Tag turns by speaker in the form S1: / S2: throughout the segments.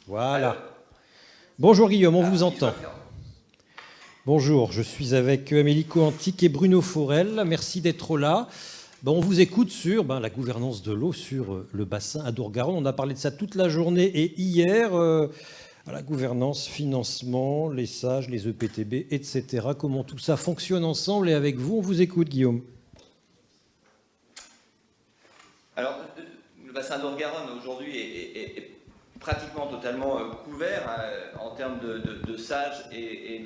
S1: Voilà. Bonjour Guillaume, on vous
S2: Oui, je
S1: entend.
S2: dois faire.
S1: Bonjour, je suis avec Amélie Coantic et Bruno Forel. Merci d'être là. On vous écoute sur la gouvernance de l'eau sur le bassin Adour-Garonne. On a parlé de ça toute la journée et hier, la gouvernance, financement, les SAGE, les EPTB, etc. Comment tout ça fonctionne ensemble et avec vous, on vous écoute Guillaume.
S2: Alors, le bassin d'Adour-Garonne aujourd'hui est pratiquement totalement couvert en termes de SAGE et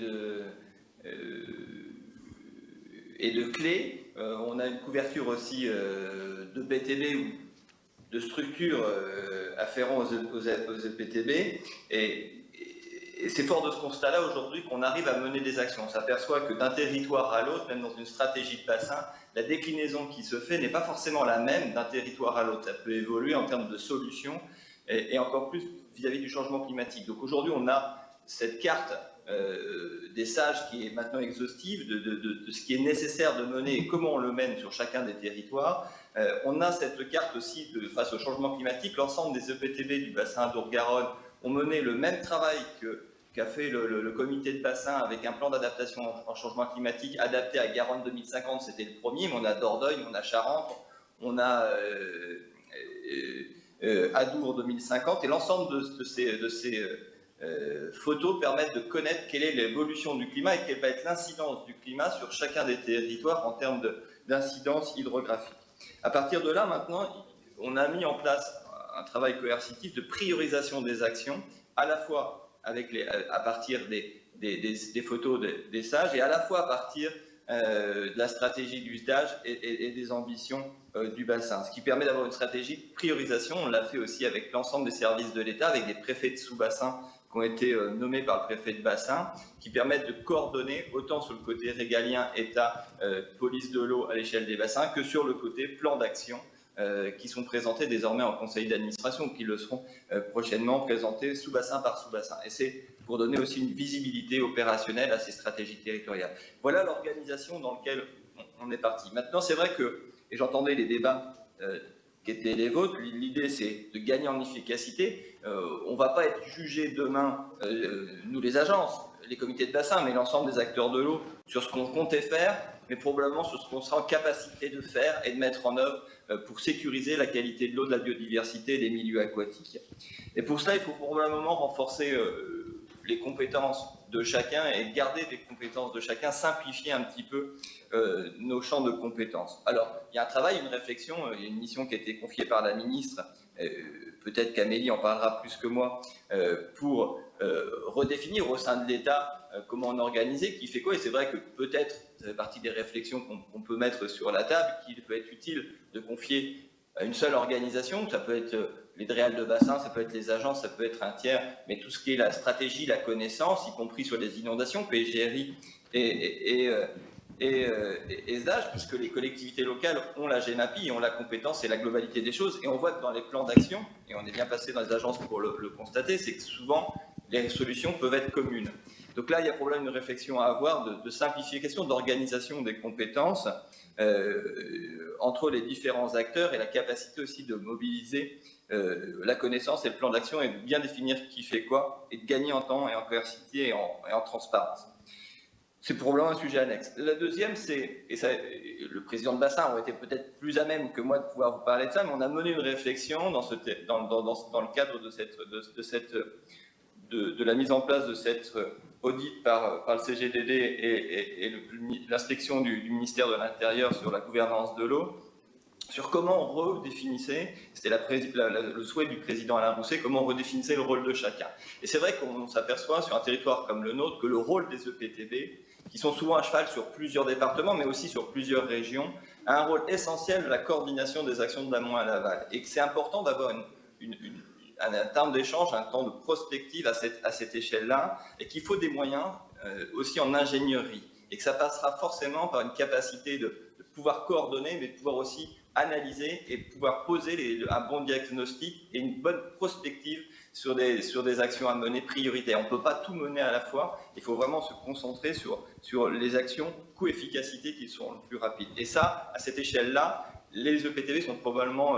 S2: de clés. On a une couverture aussi de PTB ou de structures afférentes aux EPTB. Et c'est fort de ce constat-là aujourd'hui qu'on arrive à mener des actions. On s'aperçoit que d'un territoire à l'autre, même dans une stratégie de bassin, la déclinaison qui se fait n'est pas forcément la même d'un territoire à l'autre. Ça peut évoluer en termes de solutions et encore plus vis-à-vis du changement climatique. Donc aujourd'hui, on a cette carte des sages qui est maintenant exhaustive de ce qui est nécessaire de mener et comment on le mène sur chacun des territoires. On a cette carte aussi face au changement climatique. L'ensemble des EPTB du bassin Adour-Garonne ont mené le même travail qu'a fait le comité de bassin avec un plan d'adaptation en changement climatique adapté à Garonne 2050, c'était le premier, mais on a Dordogne, on a Charente, on a Adour 2050, et l'ensemble de ces photos permettent de connaître quelle est l'évolution du climat et quelle va être l'incidence du climat sur chacun des territoires en termes d'incidence hydrographique. À partir de là, maintenant, on a mis en place un travail coercitif de priorisation des actions, à la fois à partir des photos des sages et à la fois à partir de la stratégie d'usage et des ambitions du bassin. Ce qui permet d'avoir une stratégie de priorisation. On l'a fait aussi avec l'ensemble des services de l'État, avec des préfets de sous-bassin qui ont été nommés par le préfet de bassin, qui permettent de coordonner autant sur le côté régalien, État, police de l'eau à l'échelle des bassins, que sur le côté plan d'action, qui sont présentés désormais en conseil d'administration, qui le seront prochainement présentés sous-bassin par sous-bassin. Et c'est pour donner aussi une visibilité opérationnelle à ces stratégies territoriales. Voilà l'organisation dans laquelle on est parti. Maintenant, c'est vrai que, et j'entendais les débats qui étaient les vôtres, l'idée c'est de gagner en efficacité. On ne va pas être jugé demain, nous les agences, les comités de bassin, mais l'ensemble des acteurs de l'eau, sur ce qu'on comptait faire, mais probablement sur ce qu'on sera en capacité de faire et de mettre en œuvre pour sécuriser la qualité de l'eau, de la biodiversité et des milieux aquatiques. Et pour cela, il faut probablement renforcer les compétences de chacun et garder des compétences de chacun, simplifier un petit peu nos champs de compétences. Alors, il y a un travail, une réflexion, il y a une mission qui a été confiée par la ministre, peut-être qu'Amélie en parlera plus que moi, pour redéfinir au sein de l'État comment on organise, qui fait quoi. Et c'est vrai que peut-être, ça fait partie des réflexions qu'on peut mettre sur la table, qu'il peut être utile de confier à une seule organisation. Ça peut être les DREAL de bassin, ça peut être les agences, ça peut être un tiers, mais tout ce qui est la stratégie, la connaissance, y compris sur les inondations, PGRI et SDAGE, puisque les collectivités locales ont la GEMAPI, ont la compétence et la globalité des choses. Et on voit que dans les plans d'action, et on est bien passé dans les agences pour le constater, c'est que souvent les solutions peuvent être communes. Donc là, il y a probablement une réflexion à avoir de simplification, d'organisation des compétences entre les différents acteurs et la capacité aussi de mobiliser la connaissance et le plan d'action et de bien définir qui fait quoi et de gagner en temps et en coercité et en transparence. C'est probablement un sujet annexe. La deuxième, c'est, et ça, le président de bassin aurait été peut-être plus à même que moi de pouvoir vous parler de ça, mais on a mené une réflexion dans le cadre de la mise en place de cette audit par le CGDD et l'inspection du ministère de l'Intérieur sur la gouvernance de l'eau, sur comment on redéfinissait, c'était le souhait du président Alain Rousset, comment on redéfinissait le rôle de chacun. Et c'est vrai qu'on s'aperçoit sur un territoire comme le nôtre que le rôle des EPTB, qui sont souvent à cheval sur plusieurs départements, mais aussi sur plusieurs régions, a un rôle essentiel de la coordination des actions de l'amont à l'aval. Et que c'est important d'avoir un temps d'échange, un temps de prospective à cette échelle-là, et qu'il faut des moyens aussi en ingénierie. Et que ça passera forcément par une capacité de pouvoir coordonner, mais de pouvoir aussi analyser et pouvoir poser un bon diagnostic et une bonne prospective sur des actions à mener prioritaires. On ne peut pas tout mener à la fois, il faut vraiment se concentrer sur les actions coût-efficacité qui sont le plus rapides. Et ça, à cette échelle-là, les EPTB sont probablement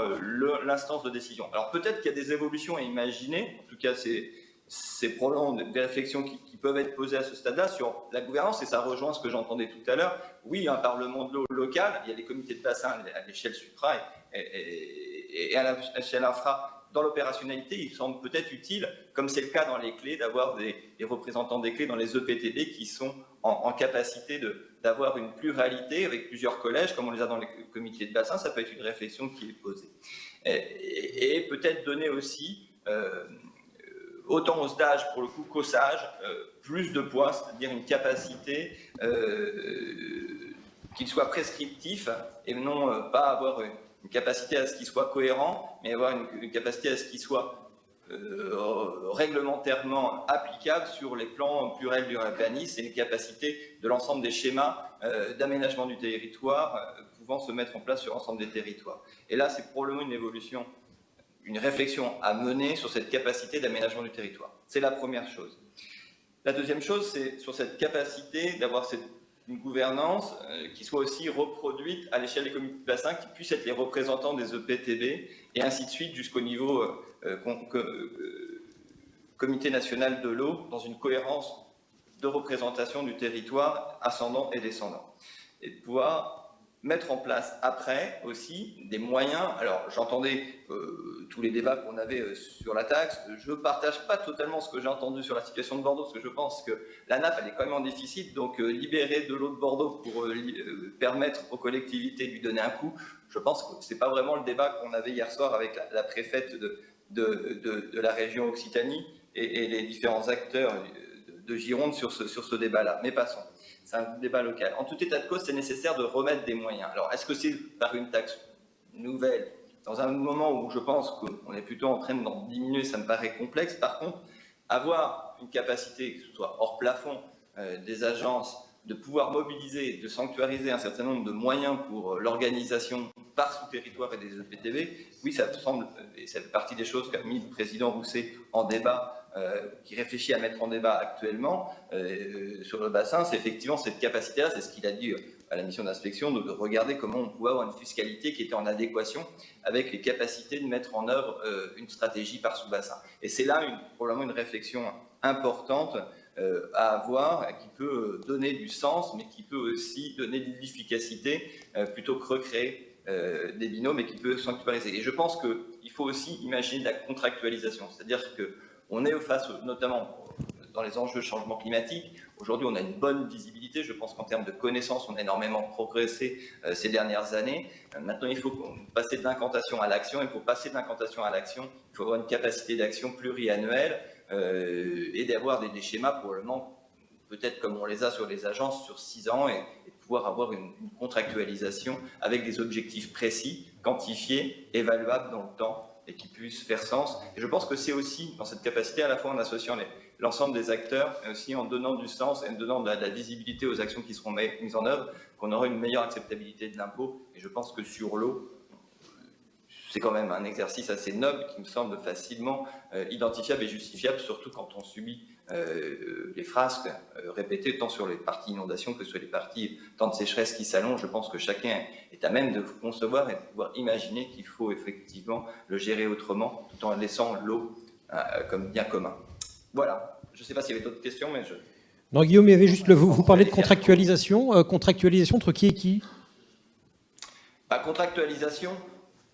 S2: l'instance de décision. Alors peut-être qu'il y a des évolutions à imaginer, en tout cas c'est c'est probablement des réflexions qui peuvent être posées à ce stade-là sur la gouvernance, et ça rejoint ce que j'entendais tout à l'heure. Oui, un parlement de l'eau local, il y a des comités de bassin à l'échelle supra et à l'échelle infra. Dans l'opérationnalité, il semble peut-être utile, comme c'est le cas dans les clés, d'avoir des représentants des clés dans les EPTB qui sont en capacité d'avoir une pluralité avec plusieurs collèges, comme on les a dans les comités de bassin. Ça peut être une réflexion qui est posée. Et peut-être donner aussi, autant au stage pour le coup qu'au sage, plus de poids, c'est-à-dire une capacité qu'il soit prescriptif et non pas avoir une capacité à ce qu'il soit cohérent, mais avoir une capacité à ce qu'il soit réglementairement applicable sur les plans pluriels du urbanisme et les capacités de l'ensemble des schémas d'aménagement du territoire pouvant se mettre en place sur l'ensemble des territoires. Et là, c'est probablement une évolution, une réflexion à mener sur cette capacité d'aménagement du territoire. C'est la première chose. La deuxième chose, c'est sur cette capacité d'avoir une gouvernance qui soit aussi reproduite à l'échelle des comités de bassin, qui puissent être les représentants des EPTB, et ainsi de suite jusqu'au niveau comité national de l'eau, dans une cohérence de représentation du territoire ascendant et descendant. Et de pouvoir mettre en place après aussi des moyens. Alors j'entendais tous les débats qu'on avait sur la taxe. Je ne partage pas totalement ce que j'ai entendu sur la situation de Bordeaux, parce que je pense que la nappe elle est quand même en déficit, donc libérer de l'eau de Bordeaux pour permettre aux collectivités de lui donner un coup, je pense que ce n'est pas vraiment le débat qu'on avait hier soir avec la préfète de la région Occitanie et les différents acteurs de Gironde sur ce débat-là. Mais passons. C'est un débat local. En tout état de cause, c'est nécessaire de remettre des moyens. Alors, est-ce que c'est par une taxe nouvelle, dans un moment où je pense qu'on est plutôt en train d'en diminuer, ça me paraît complexe. Par contre, avoir une capacité, que ce soit hors plafond des agences, de pouvoir mobiliser, de sanctuariser un certain nombre de moyens pour l'organisation par sous-territoire et des EPTB, oui, ça me semble, et ça fait partie des choses qu'a mis le président Rousset en débat, qui réfléchit à mettre en débat actuellement sur le bassin, c'est effectivement cette capacité-là, c'est ce qu'il a dit à la mission d'inspection, de regarder comment on pouvait avoir une fiscalité qui était en adéquation avec les capacités de mettre en œuvre une stratégie par sous-bassin. Et c'est là probablement une réflexion importante à avoir, qui peut donner du sens, mais qui peut aussi donner de l'efficacité plutôt que recréer des binômes, et qui peut sanctuariser. Et je pense qu'il faut aussi imaginer de la contractualisation, c'est-à-dire qu'on est face, notamment dans les enjeux de changement climatique. Aujourd'hui, on a une bonne visibilité. Je pense qu'en termes de connaissances, on a énormément progressé ces dernières années. Maintenant, il faut passer de l'incantation à l'action. Et pour passer de l'incantation à l'action, il faut avoir une capacité d'action pluriannuelle et d'avoir des schémas probablement, peut-être comme on les a sur les agences, sur 6 ans, et de pouvoir avoir une contractualisation avec des objectifs précis, quantifiés, évaluables dans le temps, et qui puissent faire sens. Et je pense que c'est aussi dans cette capacité, à la fois en associant l'ensemble des acteurs, mais aussi en donnant du sens et en donnant de la visibilité aux actions qui seront mises en œuvre, qu'on aura une meilleure acceptabilité de l'impôt. Et je pense que sur l'eau, c'est quand même un exercice assez noble qui me semble facilement identifiable et justifiable, surtout quand on subit les frasques répétées, tant sur les parties inondations que sur les parties temps de sécheresse qui s'allongent. Je pense que chacun est à même de concevoir et de pouvoir imaginer qu'il faut effectivement le gérer autrement, tout en laissant l'eau comme bien commun. Voilà. Je ne sais pas s'il y avait d'autres questions, mais je...
S1: Non, Guillaume, il y avait juste vous parlez de contractualisation. Contractualisation entre qui et qui ?
S2: Contractualisation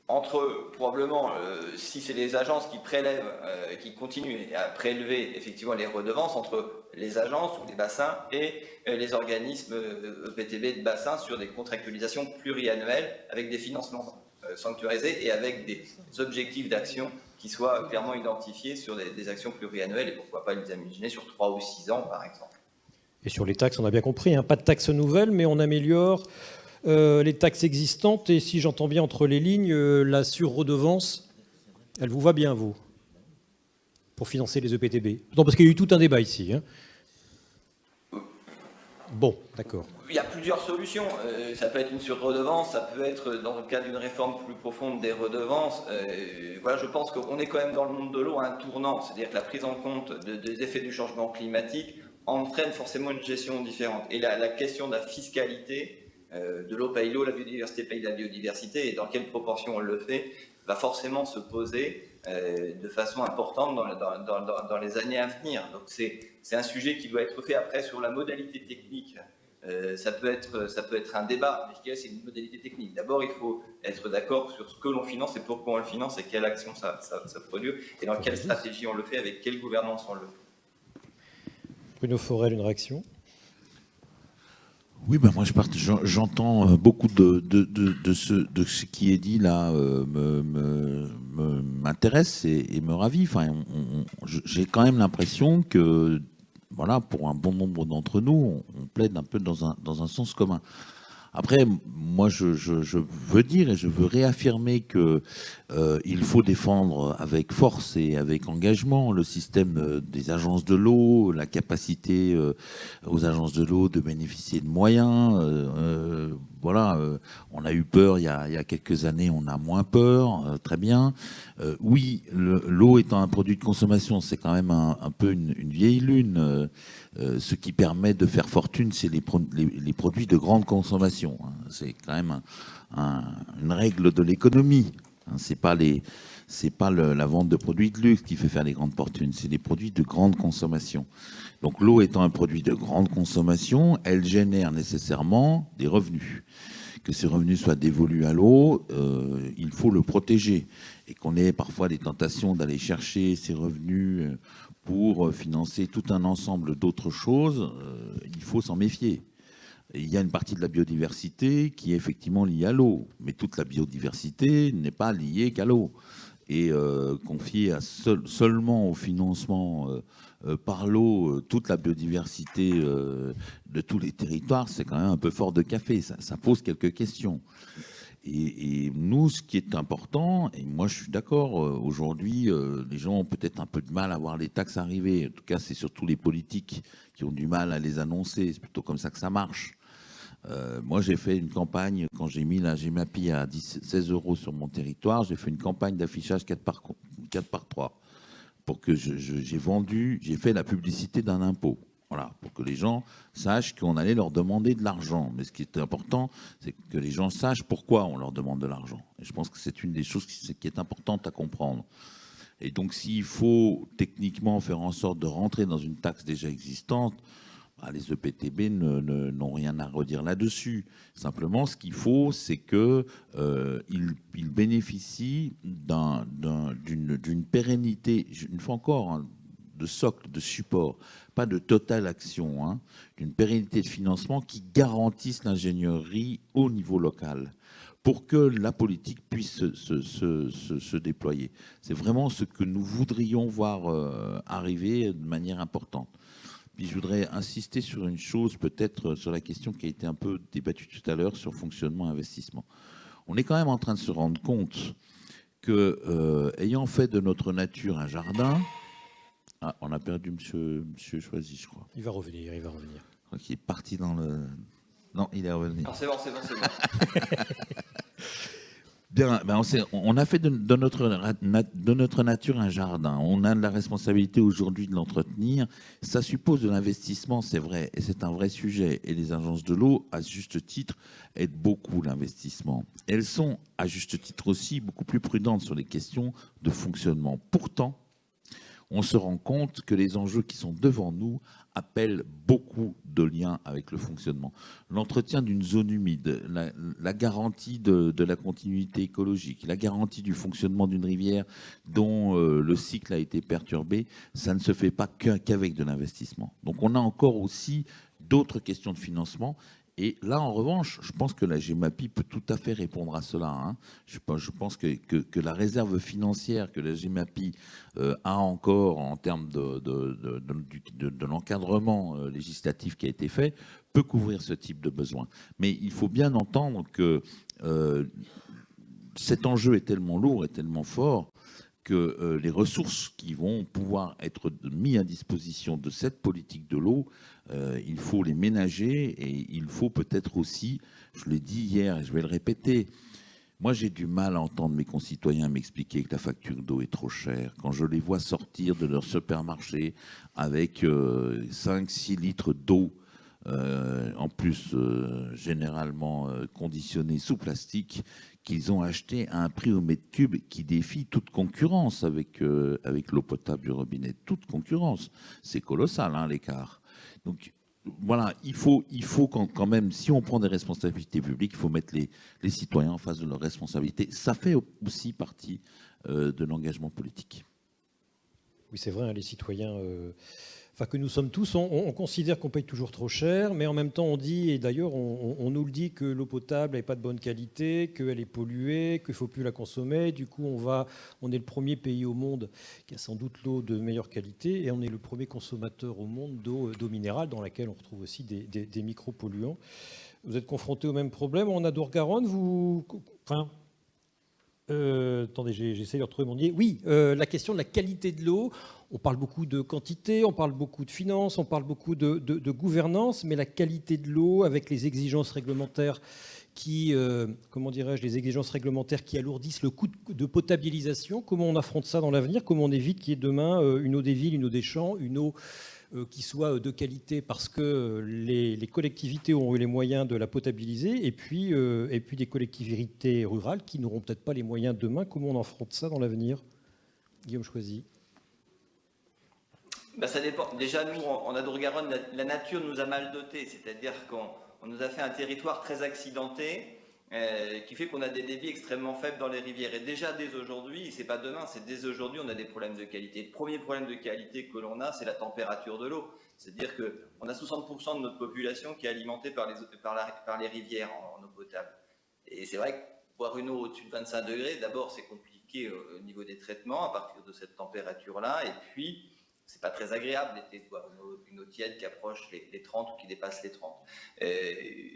S2: entre, probablement, si c'est les agences qui prélèvent, qui continuent à prélever effectivement les redevances, entre les agences ou les bassins et les organismes EPTB de bassin sur des contractualisations pluriannuelles avec des financements sanctuarisés et avec des objectifs d'action qui soient clairement identifiés sur des actions pluriannuelles, et pourquoi pas les imaginer sur 3 ou 6 ans, par exemple.
S1: Et sur les taxes, on a bien compris, hein, pas de taxes nouvelles, mais on améliore les taxes existantes, et si j'entends bien entre les lignes, la surredevance, elle vous va bien, vous, pour financer les EPTB? Non, parce qu'il y a eu tout un débat ici. Hein. Bon, d'accord.
S2: Il y a plusieurs solutions. Ça peut être une surredevance, ça peut être dans le cadre d'une réforme plus profonde des redevances. Voilà, je pense qu'on est quand même dans le monde de l'eau à un tournant, c'est-à-dire que la prise en compte des effets du changement climatique entraîne forcément une gestion différente. Et la question de la fiscalité, de l'eau paye l'eau, la biodiversité paye la biodiversité, et dans quelle proportion on le fait, va forcément se poser de façon importante dans les années à venir. Donc c'est un sujet qui doit être fait. Après, sur la modalité technique, ça peut être un débat, mais je dirais que c'est une modalité technique. D'abord, il faut être d'accord sur ce que l'on finance et pourquoi on le finance et quelle action ça produit, et dans quelle stratégie on le fait, avec quelle gouvernance on le fait.
S1: Bruno Forel, une réaction?
S3: Oui, ben moi j'entends beaucoup de ce qui est dit là m'intéresse et me ravit. Enfin, j'ai quand même l'impression que, voilà, pour un bon nombre d'entre nous, on plaide un peu dans un sens commun. Après, moi, je veux dire et je veux réaffirmer que il faut défendre avec force et avec engagement le système des agences de l'eau, la capacité aux agences de l'eau de bénéficier de moyens. Voilà, on a eu peur il y a quelques années, on a moins peur, très bien. Oui, l'eau étant un produit de consommation, c'est quand même un peu une vieille lune. Ce qui permet de faire fortune, c'est les produits de grande consommation. C'est quand même une règle de l'économie. C'est pas la vente de produits de luxe qui fait faire les grandes fortunes, c'est les produits de grande consommation. Donc l'eau étant un produit de grande consommation, elle génère nécessairement des revenus. Que ces revenus soient dévolus à l'eau, il faut le protéger. Et qu'on ait parfois des tentations d'aller chercher ces revenus pour financer tout un ensemble d'autres choses, il faut s'en méfier. Et il y a une partie de la biodiversité qui est effectivement liée à l'eau, mais toute la biodiversité n'est pas liée qu'à l'eau. Et confier seulement au financement par l'eau toute la biodiversité de tous les territoires, c'est quand même un peu fort de café. Ça pose quelques questions. Et nous, ce qui est important, et moi je suis d'accord, aujourd'hui, les gens ont peut-être un peu de mal à voir les taxes arriver. En tout cas, c'est surtout les politiques qui ont du mal à les annoncer. C'est plutôt comme ça que ça marche. Moi, j'ai fait une campagne, quand j'ai mis la Gemapi à 16 € sur mon territoire, j'ai fait une campagne d'affichage 4 par 3 pour que j'ai fait la publicité d'un impôt. Voilà, pour que les gens sachent qu'on allait leur demander de l'argent. Mais ce qui est important, c'est que les gens sachent pourquoi on leur demande de l'argent. Et je pense que c'est une des choses qui est importante à comprendre. Et donc, s'il faut techniquement faire en sorte de rentrer dans une taxe déjà existante, bah, les EPTB n'ont rien à redire là-dessus. Simplement, ce qu'il faut, c'est qu'ils bénéficient d'une pérennité, une fois encore, hein, de socle, de support, pas de totale action, hein, d'une pérennité de financement qui garantisse l'ingénierie au niveau local pour que la politique puisse se déployer. C'est vraiment ce que nous voudrions voir arriver de manière importante. Puis je voudrais insister sur une chose, peut-être sur la question qui a été un peu débattue tout à l'heure sur fonctionnement et investissement. On est quand même en train de se rendre compte que, ayant fait de notre nature un jardin, ah, on a perdu monsieur Choisy, je crois.
S1: Il va revenir.
S3: Je crois qu'il est parti dans le... Non, il est revenu.
S2: Non, c'est bon.
S3: Bien, ben on a fait de notre nature un jardin. On a la responsabilité aujourd'hui de l'entretenir. Ça suppose de l'investissement, c'est vrai, et c'est un vrai sujet. Et les agences de l'eau, à juste titre, aident beaucoup l'investissement. Elles sont, à juste titre aussi, beaucoup plus prudentes sur les questions de fonctionnement. Pourtant, on se rend compte que les enjeux qui sont devant nous appellent beaucoup de liens avec le fonctionnement. L'entretien d'une zone humide, la garantie de la continuité écologique, la garantie du fonctionnement d'une rivière dont le cycle a été perturbé, ça ne se fait pas qu'avec de l'investissement. Donc on a encore aussi d'autres questions de financement. Et là, en revanche, je pense que la Gemapi peut tout à fait répondre à cela. Hein. Je pense que la réserve financière que la Gemapi a encore en termes de l'encadrement législatif qui a été fait peut couvrir ce type de besoin. Mais il faut bien entendre que cet enjeu est tellement lourd et tellement fort que les ressources qui vont pouvoir être mises à disposition de cette politique de l'eau, il faut les ménager et il faut peut-être aussi, je l'ai dit hier et je vais le répéter, moi j'ai du mal à entendre mes concitoyens m'expliquer que la facture d'eau est trop chère. Quand je les vois sortir de leur supermarché avec 5-6 litres d'eau en plus généralement conditionnés sous plastique, qu'ils ont acheté à un prix au mètre cube qui défie toute concurrence avec l'eau potable du robinet. Toute concurrence. C'est colossal, hein, l'écart. Donc voilà, il faut quand même, si on prend des responsabilités publiques, il faut mettre les citoyens en face de leurs responsabilités. Ça fait aussi partie de l'engagement politique.
S1: Oui, c'est vrai, hein, les citoyens, que nous sommes tous, on considère qu'on paye toujours trop cher, mais en même temps on dit, et d'ailleurs on nous le dit, que l'eau potable n'est pas de bonne qualité, qu'elle est polluée, qu'il ne faut plus la consommer. Du coup, on est le premier pays au monde qui a sans doute l'eau de meilleure qualité, et on est le premier consommateur au monde d'eau minérale, dans laquelle on retrouve aussi des micropolluants. Vous êtes confronté au même problème en Adour-Garonne, attendez, j'essaie de retrouver mon nier. Oui, la question de la qualité de l'eau. On parle beaucoup de quantité, on parle beaucoup de finances, on parle beaucoup de gouvernance, mais la qualité de l'eau avec les exigences réglementaires qui, les exigences réglementaires qui alourdissent le coût de potabilisation, comment on affronte ça dans l'avenir? Comment on évite qu'il y ait demain une eau des villes, une eau des champs, une eau qui soit de qualité parce que les collectivités auront eu les moyens de la potabiliser et puis des collectivités rurales qui n'auront peut-être pas les moyens demain. Comment on affronte ça dans l'avenir? Guillaume Choisy.
S2: Ça dépend. Déjà, nous, en Adour-Garonne, la nature nous a mal dotés, c'est-à-dire qu'on nous a fait un territoire très accidenté qui fait qu'on a des débits extrêmement faibles dans les rivières. Et déjà, dès aujourd'hui, c'est pas demain, c'est dès aujourd'hui, on a des problèmes de qualité. Le premier problème de qualité que l'on a, c'est la température de l'eau. C'est-à-dire qu'on a 60% de notre population qui est alimentée par les rivières en eau potable. Et c'est vrai que boire une eau au-dessus de 25 degrés, d'abord, c'est compliqué au niveau des traitements à partir de cette température-là. Et puis, c'est pas très agréable l'été de boire une eau tiède qui approche les 30 ou qui dépasse les 30.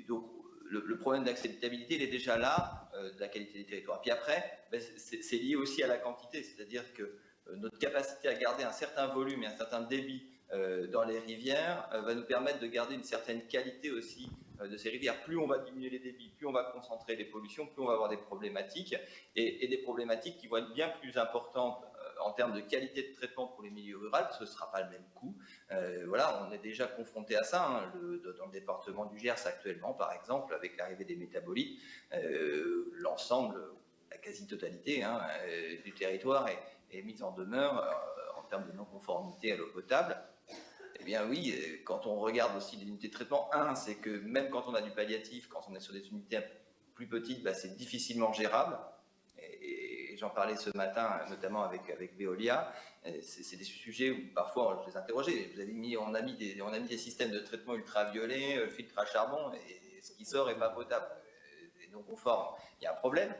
S2: Donc, le problème d'acceptabilité, il est déjà là, de la qualité des territoires. Puis après, c'est lié aussi à la quantité, c'est-à-dire que notre capacité à garder un certain volume et un certain débit dans les rivières va nous permettre de garder une certaine qualité aussi de ces rivières. Plus on va diminuer les débits, plus on va concentrer les pollutions, plus on va avoir des problématiques, et des problématiques qui vont être bien plus importantes en termes de qualité de traitement pour les milieux ruraux, parce que ce ne sera pas le même coût. Voilà, on est déjà confronté à ça, hein, dans le département du Gers actuellement, par exemple, avec l'arrivée des métabolites, l'ensemble, la quasi-totalité du territoire est mise en demeure en termes de non-conformité à l'eau potable. Eh bien oui, quand on regarde aussi les unités de traitement, c'est que même quand on a du palliatif, quand on est sur des unités plus petites, c'est difficilement gérable. Et j'en parlais ce matin, notamment avec Veolia. C'est des sujets où parfois je les interrogeais. On a mis des systèmes de traitement ultraviolets, filtre à charbon, et ce qui sort n'est pas potable, et non conforme. Il y a un problème.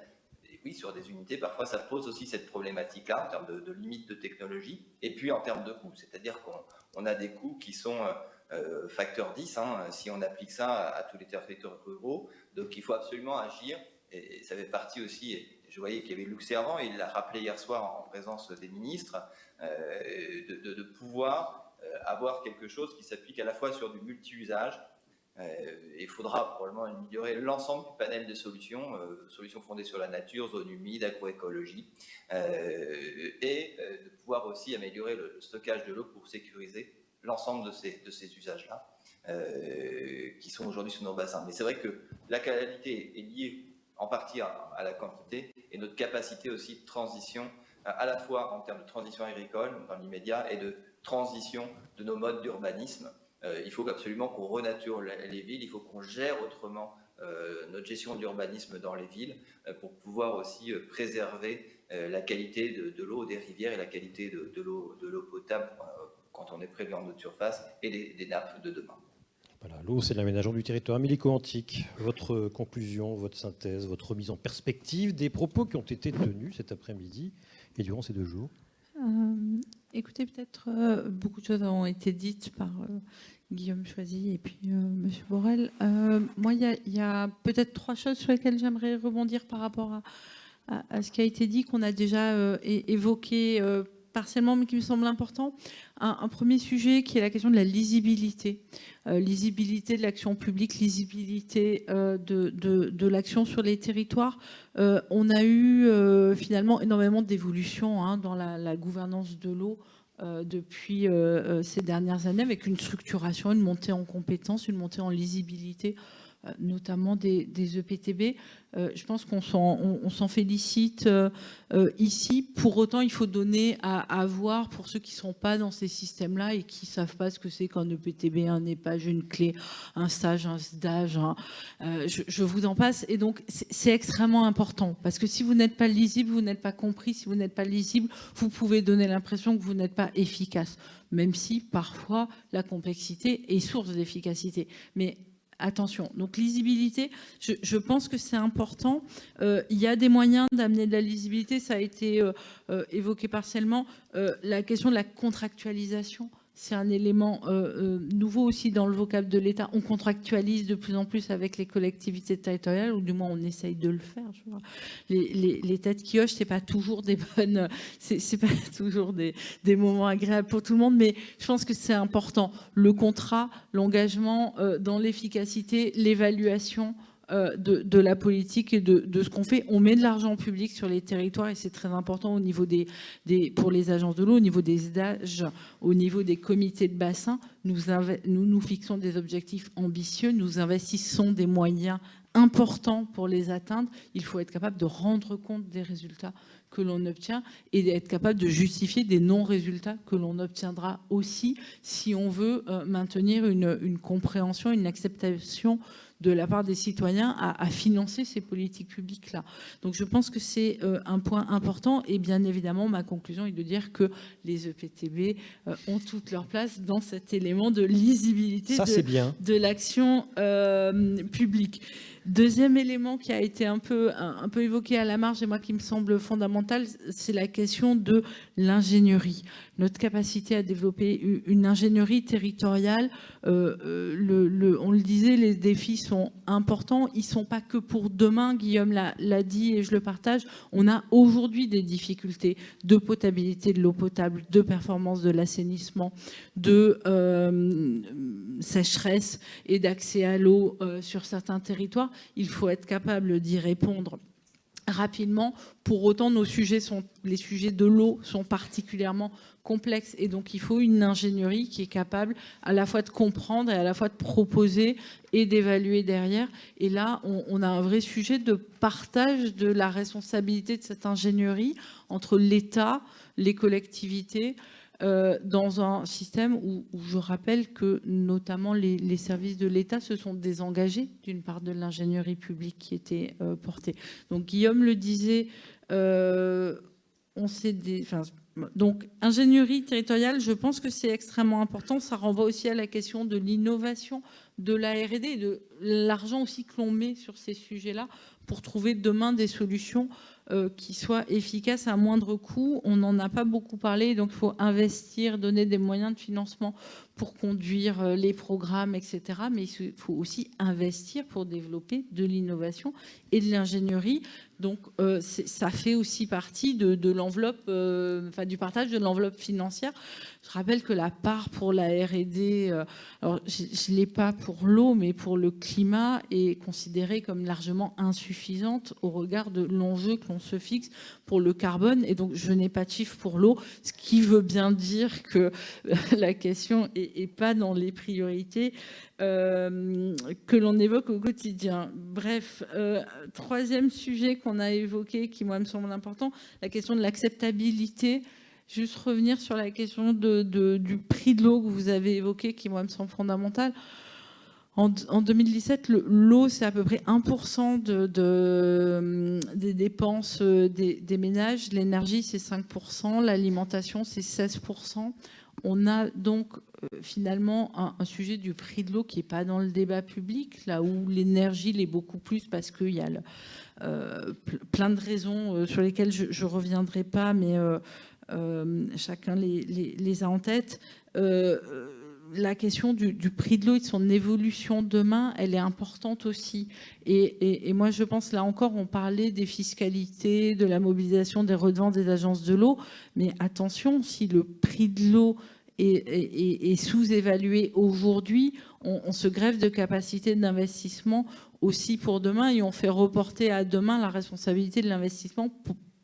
S2: Et oui, sur des unités, parfois ça pose aussi cette problématique-là en termes de limites de technologie, et puis en termes de coûts. C'est-à-dire qu'on a des coûts qui sont facteur 10, si on applique ça à tous les territoires ruraux. Donc il faut absolument agir, et ça fait partie aussi, et je voyais qu'il y avait Luc Servant, et il l'a rappelé hier soir en présence des ministres, de pouvoir avoir quelque chose qui s'applique à la fois sur du multi-usage. Il faudra probablement améliorer l'ensemble du panel de solutions, solutions fondées sur la nature, zone humide, agroécologie, et de pouvoir aussi améliorer le stockage de l'eau pour sécuriser l'ensemble de ces usages-là, qui sont aujourd'hui sur nos bassins. Mais c'est vrai que la qualité est liée en partie à la quantité, et notre capacité aussi de transition, à la fois en termes de transition agricole dans l'immédiat et de transition de nos modes d'urbanisme. Il faut absolument qu'on renature les villes, il faut qu'on gère autrement notre gestion de l'urbanisme dans les villes pour pouvoir aussi préserver la qualité de l'eau des rivières et la qualité de l'eau potable quand on est près de l'ordre de surface et des nappes de demain.
S1: Voilà, l'eau, c'est l'aménagement du territoire. Amélie Coantic, votre conclusion, votre synthèse, votre remise en perspective des propos qui ont été tenus cet après-midi et durant ces 2 jours.
S4: Écoutez, peut-être beaucoup de choses ont été dites par Guillaume Choisy et puis M. Borrell. Moi, il y a peut-être 3 choses sur lesquelles j'aimerais rebondir par rapport à ce qui a été dit, qu'on a déjà évoqué partiellement, mais qui me semble important. Un premier sujet qui est la question de la lisibilité. Lisibilité de l'action publique, lisibilité de l'action sur les territoires. On a eu finalement énormément d'évolutions dans la gouvernance de l'eau depuis ces dernières années, avec une structuration, une montée en compétences, une montée en lisibilité, notamment des EPTB. Je pense qu'on s'en félicite ici. Pour autant, il faut donner à voir pour ceux qui ne sont pas dans ces systèmes-là et qui ne savent pas ce que c'est qu'un EPTB, un EPAGE, une clé, un stage, un stage. Je vous en passe. Et donc, c'est extrêmement important parce que si vous n'êtes pas lisible, vous n'êtes pas compris. Si vous n'êtes pas lisible, vous pouvez donner l'impression que vous n'êtes pas efficace, même si parfois la complexité est source d'efficacité. Mais attention, donc lisibilité, je pense que c'est important. Il y a des moyens d'amener de la lisibilité, ça a été évoqué partiellement. La question de la contractualisation, c'est un élément nouveau aussi dans le vocable de l'État. On contractualise de plus en plus avec les collectivités territoriales, ou du moins on essaye de le faire. Je vois. Les têtes qui hochent, c'est pas toujours des bonnes, c'est pas toujours des moments agréables pour tout le monde, mais je pense que c'est important. Le contrat, l'engagement dans l'efficacité, l'évaluation de la politique et de ce qu'on fait. On met de l'argent public sur les territoires et c'est très important au niveau pour les agences de l'eau, au niveau des SDAGE, au niveau des comités de bassin. Nous fixons des objectifs ambitieux, nous investissons des moyens importants pour les atteindre. Il faut être capable de rendre compte des résultats que l'on obtient et d'être capable de justifier des non-résultats que l'on obtiendra aussi si on veut maintenir une compréhension, une acceptation de la part des citoyens à financer ces politiques publiques-là. Donc je pense que c'est un point important et bien évidemment ma conclusion est de dire que les EPTB ont toute leur place dans cet élément de lisibilité de l'action publique. Deuxième élément qui a été un peu évoqué à la marge et moi qui me semble fondamental, c'est la question de l'ingénierie. Notre capacité à développer une ingénierie territoriale, on le disait, les défis sont importants. Ils ne sont pas que pour demain, Guillaume l'a dit et je le partage. On a aujourd'hui des difficultés de potabilité de l'eau potable, de performance de l'assainissement, de sécheresse et d'accès à l'eau sur certains territoires. Il faut être capable d'y répondre rapidement. Pour autant, les sujets de l'eau sont particulièrement complexes et donc il faut une ingénierie qui est capable à la fois de comprendre et à la fois de proposer et d'évaluer derrière. Et là, on a un vrai sujet de partage de la responsabilité de cette ingénierie entre l'État, les collectivités, dans un système où je rappelle que notamment les services de l'État se sont désengagés d'une part de l'ingénierie publique qui était portée. Donc Guillaume le disait, donc ingénierie territoriale, je pense que c'est extrêmement important. Ça renvoie aussi à la question de l'innovation, de la R&D, de l'argent aussi que l'on met sur ces sujets-là pour trouver demain des solutions qui soient efficaces à moindre coût. On n'en a pas beaucoup parlé, donc il faut investir, donner des moyens de financement pour conduire les programmes, etc. Mais il faut aussi investir pour développer de l'innovation et de l'ingénierie. Donc ça fait aussi partie de l'enveloppe, du partage de l'enveloppe financière. Je rappelle que la part pour la R&D, alors je ne l'ai pas pour l'eau, mais pour le climat, est considérée comme largement insuffisante au regard de l'enjeu que l'on se fixe pour le carbone. Et donc, je n'ai pas de chiffre pour l'eau, ce qui veut bien dire que la question n'est pas dans les priorités que l'on évoque au quotidien. Bref, troisième sujet qu'on a évoqué, qui moi me semble important, la question de l'acceptabilité. Juste revenir sur la question du prix de l'eau que vous avez évoqué, qui moi me semble fondamental. En 2017, l'eau, c'est à peu près 1% des dépenses des ménages. L'énergie, c'est 5%. L'alimentation, c'est 16%. On a donc finalement un sujet du prix de l'eau qui n'est pas dans le débat public, là où l'énergie l'est beaucoup plus parce qu'il y a plein de raisons sur lesquelles je ne reviendrai pas, mais chacun les a en tête. La question du prix de l'eau et de son évolution demain, elle est importante aussi. Et moi, je pense, là encore, on parlait des fiscalités, de la mobilisation des redevances des agences de l'eau. Mais attention, si le prix de l'eau est sous-évalué aujourd'hui, on se greffe de capacité d'investissement aussi pour demain et on fait reporter à demain la responsabilité de l'investissement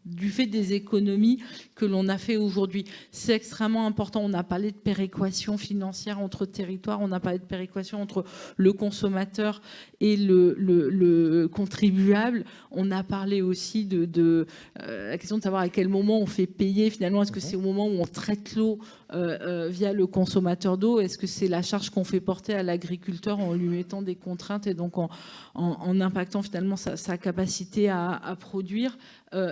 S4: du fait des économies que l'on a fait aujourd'hui. C'est extrêmement important. On a parlé de péréquation financière entre territoires, on a parlé de péréquation entre le consommateur et le contribuable. On a parlé aussi de la question de savoir à quel moment on fait payer finalement. Est-ce que c'est au moment où on traite l'eau via le consommateur d'eau? Est-ce que c'est la charge qu'on fait porter à l'agriculteur en lui mettant des contraintes et donc en impactant finalement sa capacité à produire?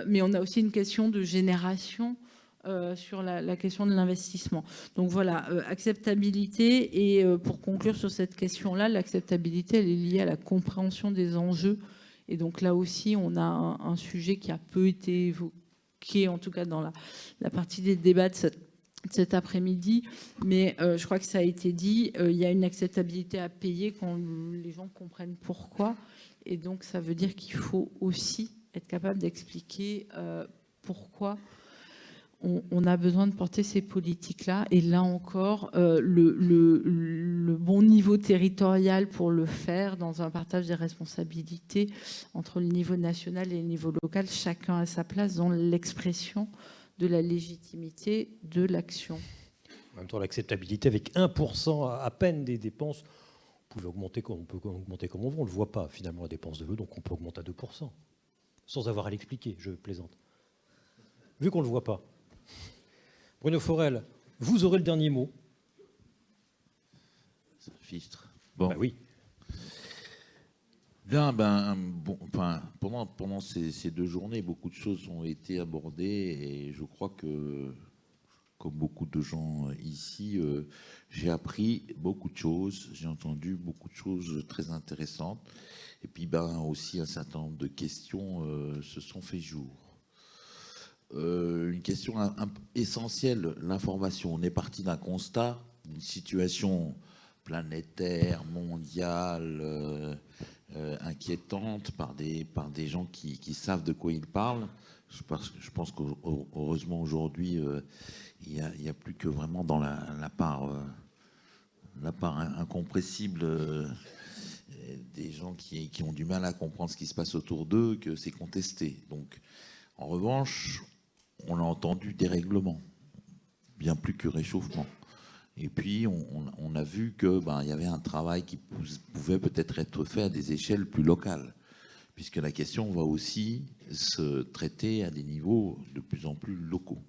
S4: Mais on a aussi une question de génération sur la question de l'investissement. Donc voilà, acceptabilité. Et pour conclure sur cette question-là, l'acceptabilité, elle est liée à la compréhension des enjeux. Et donc là aussi, on a un sujet qui a peu été évoqué, en tout cas dans la partie des débats de cet après-midi. Mais je crois que ça a été dit, il y a une acceptabilité à payer quand les gens comprennent pourquoi. Et donc ça veut dire qu'il faut aussi être capable d'expliquer pourquoi on a besoin de porter ces politiques-là. Et là encore, le bon niveau territorial pour le faire, dans un partage des responsabilités entre le niveau national et le niveau local, chacun a sa place dans l'expression de la légitimité de l'action.
S1: En même temps, l'acceptabilité avec 1% à peine des dépenses, on peut augmenter comme on veut, on ne le voit pas finalement la dépense de l'eau, donc on peut augmenter à 2%, sans avoir à l'expliquer, je plaisante. Vu qu'on ne le voit pas. Bruno Forel, vous aurez le dernier mot.
S3: Fistre. Bon.
S1: Oui.
S3: Bien, bon, enfin, pendant ces 2 journées, beaucoup de choses ont été abordées et je crois que, comme beaucoup de gens ici, j'ai appris beaucoup de choses, j'ai entendu beaucoup de choses très intéressantes et puis aussi un certain nombre de questions se sont fait jour. Une question essentielle, l'information. On est parti d'un constat, d'une situation planétaire, mondiale, inquiétante par des gens qui savent de quoi ils parlent. Je pense qu'heureusement aujourd'hui, il n'y a plus que vraiment dans la part incompressible des gens qui ont du mal à comprendre ce qui se passe autour d'eux, que c'est contesté. Donc, en revanche, on a entendu dérèglement, bien plus que réchauffement. Et puis, on a vu qu'il y avait un travail qui pouvait peut-être être fait à des échelles plus locales, puisque la question va aussi se traiter à des niveaux de plus en plus locaux.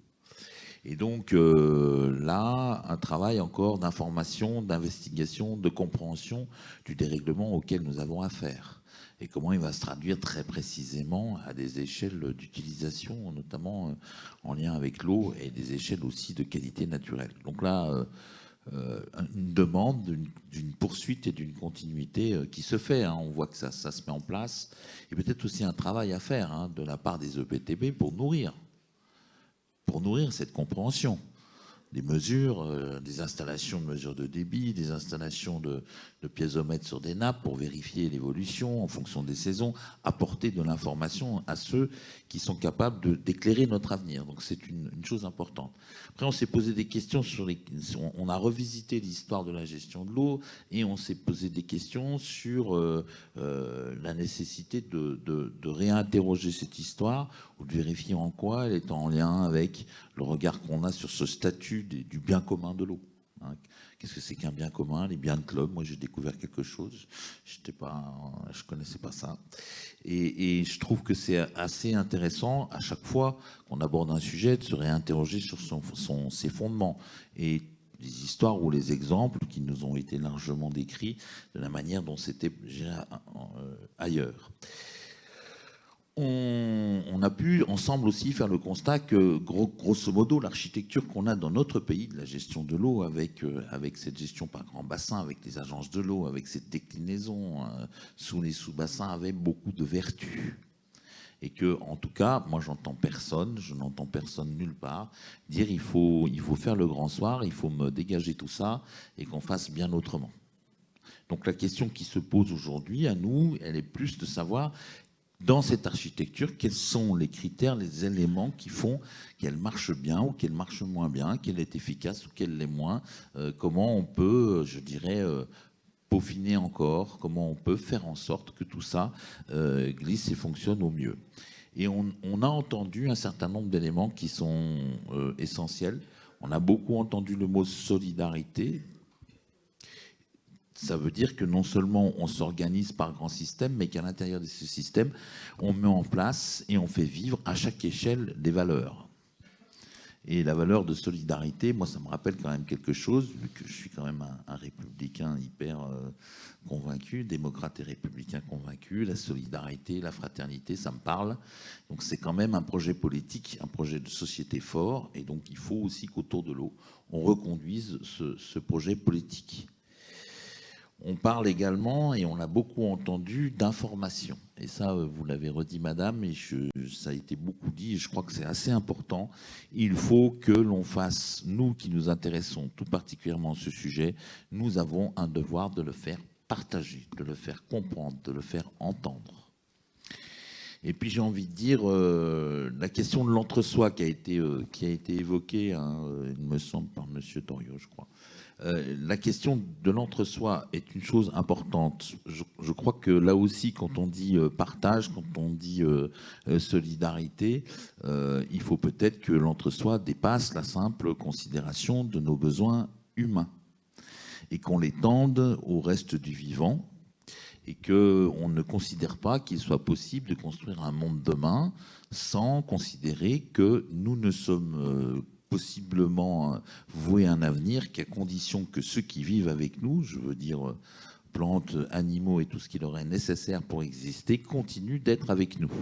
S3: Et donc, là, un travail encore d'information, d'investigation, de compréhension du dérèglement auquel nous avons affaire. Et comment il va se traduire très précisément à des échelles d'utilisation, notamment en lien avec l'eau, et des échelles aussi de qualité naturelle. Donc là, une demande d'une poursuite et d'une continuité qui se fait. On voit que ça se met en place. Et peut-être aussi un travail à faire de la part des EPTB pour nourrir cette compréhension. Des mesures, des installations de mesures de débit, des installations de piézomètres sur des nappes pour vérifier l'évolution en fonction des saisons, apporter de l'information à ceux qui sont capables d'éclairer notre avenir. Donc c'est une chose importante. Après, on s'est posé des questions on a revisité l'histoire de la gestion de l'eau et on s'est posé des questions sur la nécessité de réinterroger cette histoire ou de vérifier en quoi elle est en lien avec le regard qu'on a sur ce statut du bien commun de l'eau. Qu'est-ce que c'est qu'un bien commun, les biens de club? Moi, j'ai découvert quelque chose. Je connaissais pas ça. Et je trouve que c'est assez intéressant à chaque fois qu'on aborde un sujet de se réinterroger sur ses fondements et les histoires ou les exemples qui nous ont été largement décrits de la manière dont c'était géré ailleurs. On a pu ensemble aussi faire le constat que, grosso modo, l'architecture qu'on a dans notre pays de la gestion de l'eau, avec cette gestion par grand bassin, avec les agences de l'eau, avec cette déclinaison sous les sous-bassins, avait beaucoup de vertus. Et que, en tout cas, moi, je n'entends personne nulle part dire il faut faire le grand soir, il faut me dégager tout ça et qu'on fasse bien autrement. Donc la question qui se pose aujourd'hui à nous, elle est plus de savoir, dans cette architecture, quels sont les critères, les éléments qui font qu'elle marche bien ou qu'elle marche moins bien, qu'elle est efficace ou qu'elle l'est moins, comment on peut, je dirais, peaufiner encore, comment on peut faire en sorte que tout ça glisse et fonctionne au mieux. Et on a entendu un certain nombre d'éléments qui sont essentiels. On a beaucoup entendu le mot solidarité. Ça veut dire que non seulement on s'organise par grands systèmes, mais qu'à l'intérieur de ce système, on met en place et on fait vivre à chaque échelle des valeurs. Et la valeur de solidarité, moi, ça me rappelle quand même quelque chose, vu que je suis quand même un républicain hyper convaincu, démocrate et républicain convaincu. La solidarité, la fraternité, ça me parle. Donc c'est quand même un projet politique, un projet de société fort. Et donc il faut aussi qu'autour de l'eau, on reconduise ce projet politique. On parle également, et on l'a beaucoup entendu, d'information. Et ça, vous l'avez redit, madame, et ça a été beaucoup dit, et je crois que c'est assez important. Il faut que l'on fasse, nous qui nous intéressons tout particulièrement à ce sujet, nous avons un devoir de le faire partager, de le faire comprendre, de le faire entendre. Et puis j'ai envie de dire, la question de l'entre-soi qui a été évoquée, hein, il me semble, par monsieur Doriot, je crois. La question de l'entre-soi est une chose importante. Je crois que là aussi, quand on dit partage, quand on dit solidarité, il faut peut-être que l'entre-soi dépasse la simple considération de nos besoins humains et qu'on les tende au reste du vivant et qu'on ne considère pas qu'il soit possible de construire un monde demain sans considérer que nous ne sommes possiblement vouer un avenir qu'à condition que ceux qui vivent avec nous, je veux dire plantes, animaux et tout ce qui leur est nécessaire pour exister, continuent d'être avec nous.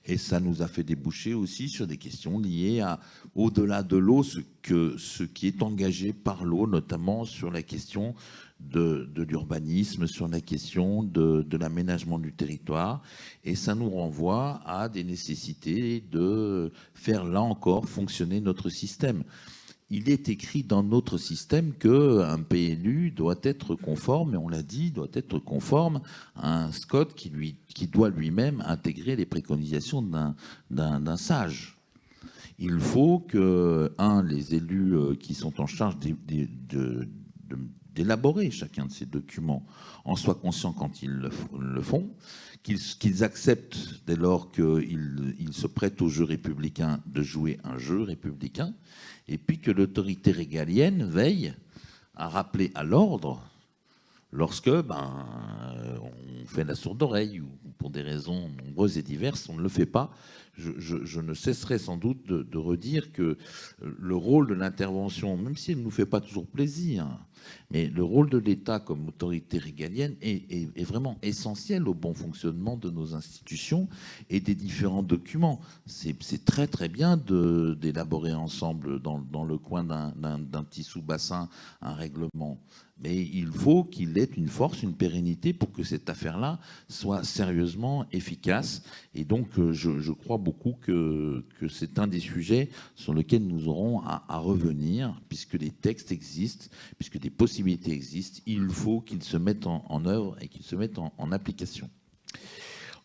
S3: Et ça nous a fait déboucher aussi sur des questions liées à, au-delà de l'eau, ce qui est engagé par l'eau, notamment sur la question de l'urbanisme, sur la question de l'aménagement du territoire. Et ça nous renvoie à des nécessités de faire, là encore, fonctionner notre système. Il est écrit dans notre système qu'un PLU doit être conforme, et on l'a dit, doit être conforme à un SCOT qui doit lui-même intégrer les préconisations d'un SAGE. Il faut que, les élus qui sont en charge d'élaborer chacun de ces documents en soient conscients quand ils le font, qu'ils acceptent dès lors qu'ils se prêtent au jeu républicain de jouer un jeu républicain, et puis que l'autorité régalienne veille à rappeler à l'ordre lorsque on fait la sourde oreille ou pour des raisons nombreuses et diverses, on ne le fait pas. Je ne cesserai sans doute de redire que le rôle de l'intervention, même si elle ne nous fait pas toujours plaisir, mais le rôle de l'État comme autorité régalienne est vraiment essentiel au bon fonctionnement de nos institutions et des différents documents. C'est très très bien d'élaborer ensemble dans le coin d'un petit sous-bassin un règlement. Mais il faut qu'il ait une force, une pérennité pour que cette affaire-là soit sérieusement efficace. Et donc, je crois beaucoup que c'est un des sujets sur lesquels nous aurons à revenir, puisque les textes existent, puisque des possibilités existent. Il faut qu'ils se mettent en œuvre et qu'ils se mettent en application.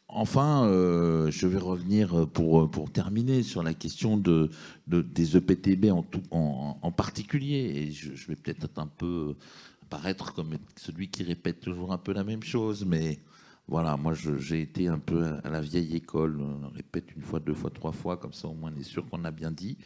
S3: Enfin, je vais revenir pour terminer sur la question des EPTB en particulier. Et je vais peut-être un peu paraître comme celui qui répète toujours un peu la même chose, mais voilà, moi j'ai été un peu à la vieille école, on répète une fois, deux fois, trois fois, comme ça au moins on est sûr qu'on a bien dit.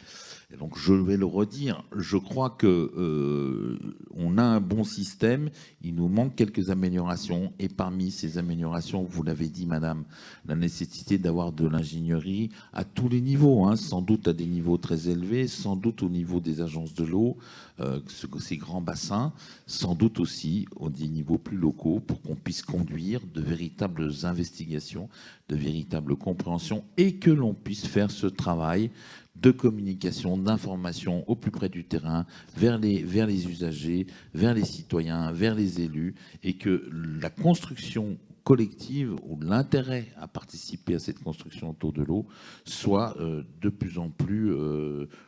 S3: Et donc je vais le redire, je crois que on a un bon système, il nous manque quelques améliorations, et parmi ces améliorations, vous l'avez dit madame, la nécessité d'avoir de l'ingénierie à tous les niveaux, hein, sans doute à des niveaux très élevés, sans doute au niveau des agences de l'eau, ces grands bassins, sans doute aussi aux des niveaux plus locaux pour qu'on puisse conduire de véritables investigations, de véritables compréhensions et que l'on puisse faire ce travail de communication, d'information au plus près du terrain, vers les usagers, vers les citoyens, vers les élus, et que la construction collective ou l'intérêt à participer à cette construction autour de l'eau soit de plus en plus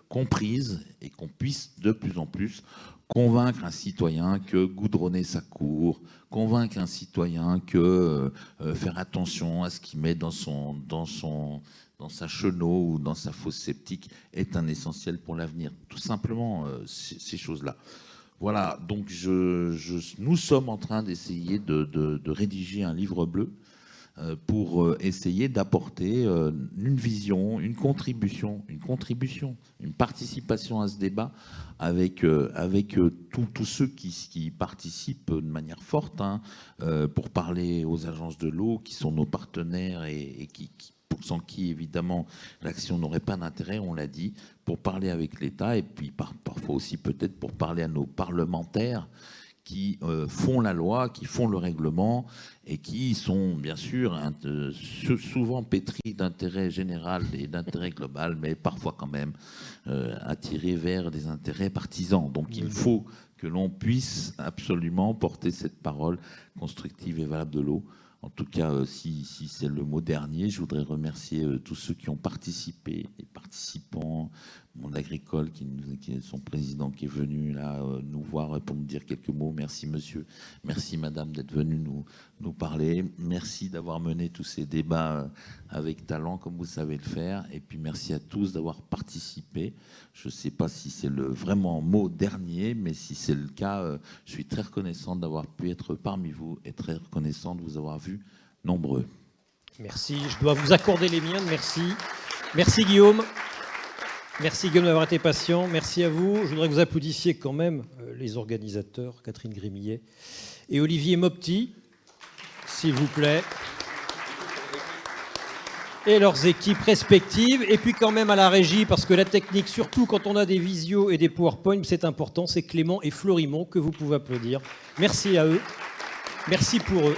S3: comprise et qu'on puisse de plus en plus convaincre un citoyen que goudronner sa cour, convaincre un citoyen que faire attention à ce qu'il met dans sa chenot ou dans sa fosse septique est un essentiel pour l'avenir. Tout simplement, ces choses-là. Voilà, donc nous sommes en train d'essayer de rédiger un livre bleu pour essayer d'apporter une vision, une contribution, une participation à ce débat avec tous ceux qui participent de manière forte, hein, pour parler aux agences de l'eau qui sont nos partenaires et sans qui, évidemment, l'action n'aurait pas d'intérêt, on l'a dit, pour parler avec l'État et puis parfois aussi peut-être pour parler à nos parlementaires qui font la loi, qui font le règlement et qui sont bien sûr souvent pétris d'intérêt général et d'intérêt global, mais parfois quand même attirés vers des intérêts partisans. Donc il faut que l'on puisse absolument porter cette parole constructive et valable de l'eau. En tout cas, si c'est le mot dernier, je voudrais remercier tous ceux qui ont participé, les participants, Monde Agricole, qui est son président qui est venu là nous voir pour nous dire quelques mots. Merci monsieur, merci madame d'être venu nous parler. Merci d'avoir mené tous ces débats avec talent comme vous savez le faire. Et puis merci à tous d'avoir participé. Je ne sais pas si c'est le vraiment mot dernier, mais si c'est le cas, je suis très reconnaissant d'avoir pu être parmi vous et très reconnaissant de vous avoir vu nombreux.
S1: Merci, je dois vous accorder les miennes, merci. Merci Guillaume. Merci Guillaume d'avoir été patient, merci à vous. Je voudrais que vous applaudissiez quand même les organisateurs, Catherine Grimillet et Olivier Mopti, s'il vous plaît, et leurs équipes respectives. Et puis quand même à la régie, parce que la technique, surtout quand on a des visios et des PowerPoint, c'est important, c'est Clément et Florimond que vous pouvez applaudir. Merci à eux, merci pour eux.